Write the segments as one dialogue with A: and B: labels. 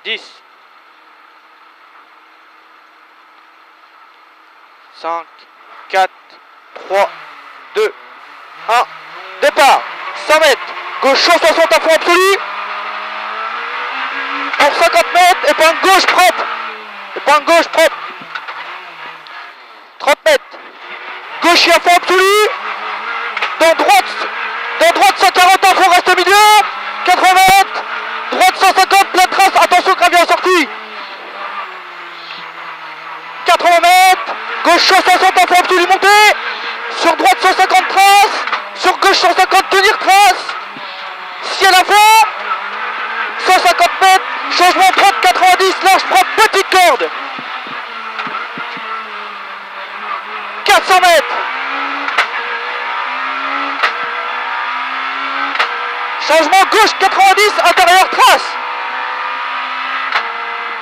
A: 10, 5, 4, 3, 2, 1, départ. 100 mètres, gauche 160 à fond absolu. Pour 50 mètres, épingle gauche propre. Épingle gauche propre. 30 mètres, gauche à fond absolu. Dans droite 140 à fond, reste au milieu. 80 mètres, droite 150, pleine trace, attention gravier en sortie. 80 mètres, gauche 160 à fond absolu montée. Sur droite 150 traces, sur gauche 150 tenir trace. Ciel à fond. 150 mètres, changement droite 90, large propre, petite corde. 400 mètres. Changement gauche 90, intérieur trace.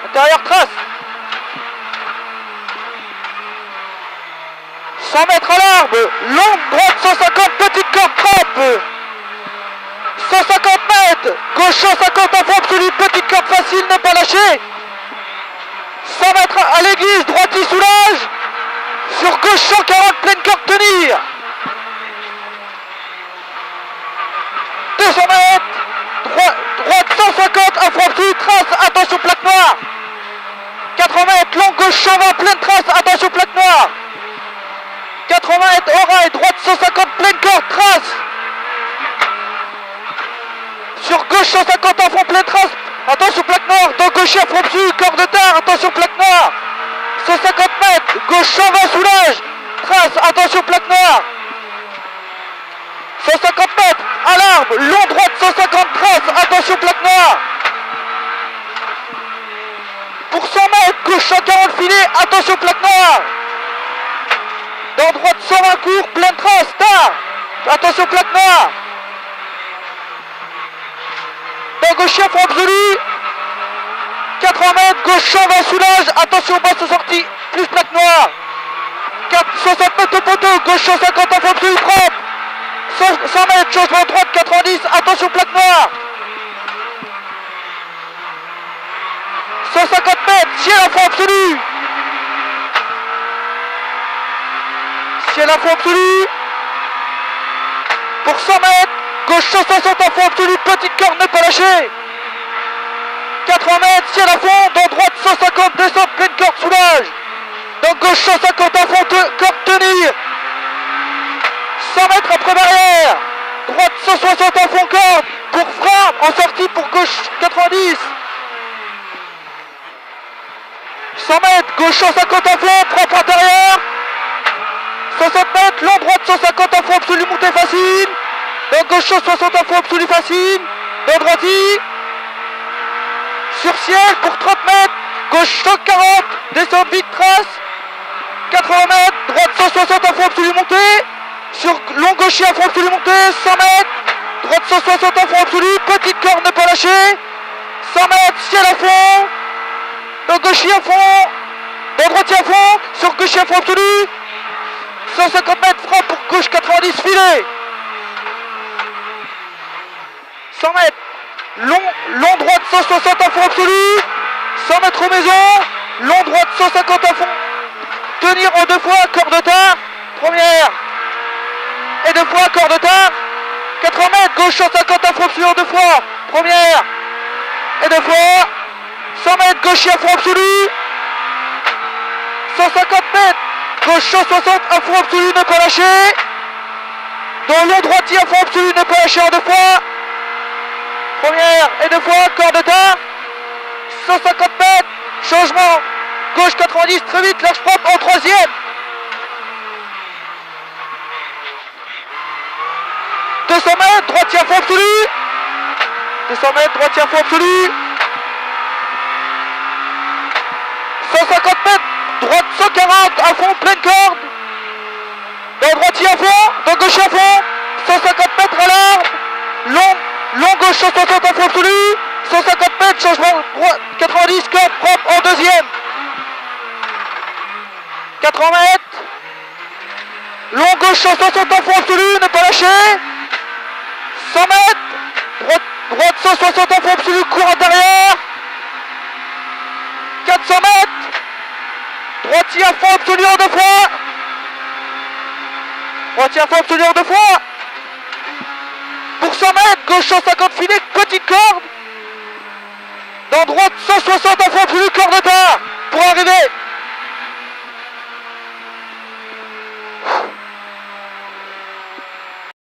A: Intérieur trace. 100 mètres à l'arbre, longue droite 150, petite corde propre. 150 mètres, gauche 150 à fond absolu, petite corde facile, ne pas lâcher. 100 mètres à l'église, droite y soulage. Sur gauche 140, pleine corde tenir. 200 mètres, droite 150, à fond absolu, trace, attention plaque noire. 80 mètres, longue gauche 120, pleine trace, attention plaque noire. 80 mètres, oreille, droite 150, pleine corde, trace. Sur gauche 150 à fond, pleine trace, attention plaque noire. Dans gauche à fond dessus, corde de tard, attention plaque noire. 150 mètres, gauche 120, soulage, trace, attention plaque noire. 150 mètres, à l'arbre, long droite 150, trace, attention plaque noire. Pour 100 mètres, gauche 140 filet, attention plaque noire. Dans droite 120 court, pleine trace, tard, attention plaque noire. Dans gauche à fond absolu, 80 mètres, gauche 120 soulage, attention basse sortie, plus plaque noire. 60 mètres au poteau, gauche 150 à fond absolu, propre. 100 mètres, changement droite 90, attention plaque noire. 150 mètres, ciel à fond absolu. Ciel à fond absolu. Pour 100 mètres, gauche 160 à fond absolu, petite corde, ne pas lâcher. 80 mètres, ciel à fond, dans droite 150, descente, pleine corde, soulage. Dans gauche 150 à fond, corde tenir. 100 mètres après barrière, droite 160 à fond, corde, pour frein, en sortie pour gauche 90. 100 mètres, gauche 150 à fond, propre intérieur. 60 mètres, long droite 150 à fond, absolu, montée facile. Dans gauche 160 à fond, absolu, facile. Dans droite, sur ciel pour 30 mètres, gauche 140, descente vite, trace. 80 mètres, droite 160 à fond, absolu, montée. Sur long gaucher à fond absolu montée, 100 mètres, droite 160 à fond absolu, petite corde, ne pas lâcher. 100 mètres, ciel à fond, dans gaucher à fond, dans droitier à fond, sur gaucher à fond absolu. 150 mètres, frein pour gauche 90, filet. 100 mètres, long droite 160 à fond absolu. 100 mètres aux maisons, long droite 150 à fond. Tenir en deux fois, corde de tard, première. Et deux fois, corde de tard. 80 mètres, gauche 150 à fond absolu en deux fois. Première. Et deux fois. 100 mètres, gauche à fond absolu. 150 mètres, gauche 160 à fond absolu, ne pas lâcher. Dans long droitier à fond absolu, ne pas lâcher en deux fois. Première et deux fois, corde de tard. 150 mètres, changement. Gauche 90, très vite, large propre en troisième. 200 mètres, droitier à fond absolu. 200 mètres, droitier à fond absolu. 150 mètres, droite 140 à fond, pleine corde. Dans droitier à fond, dans gauche à fond. 150 mètres à l'arbre. Long gauche 160 à fond absolu. 150 mètres, changement droite 90, corde propre en deuxième. 80 mètres. Long gauche 160 à fond absolu, ne pas lâcher. 100 mètres, droite 160 à fond absolu, court intérieur. Droitier à fond absolu en 2 fois. Droitier à fond absolu en 2 fois. Pour 100 mètres, gauche 150 filet, petite corde. Dans droite 160 à fond absolu, corde à terre. Pour arriver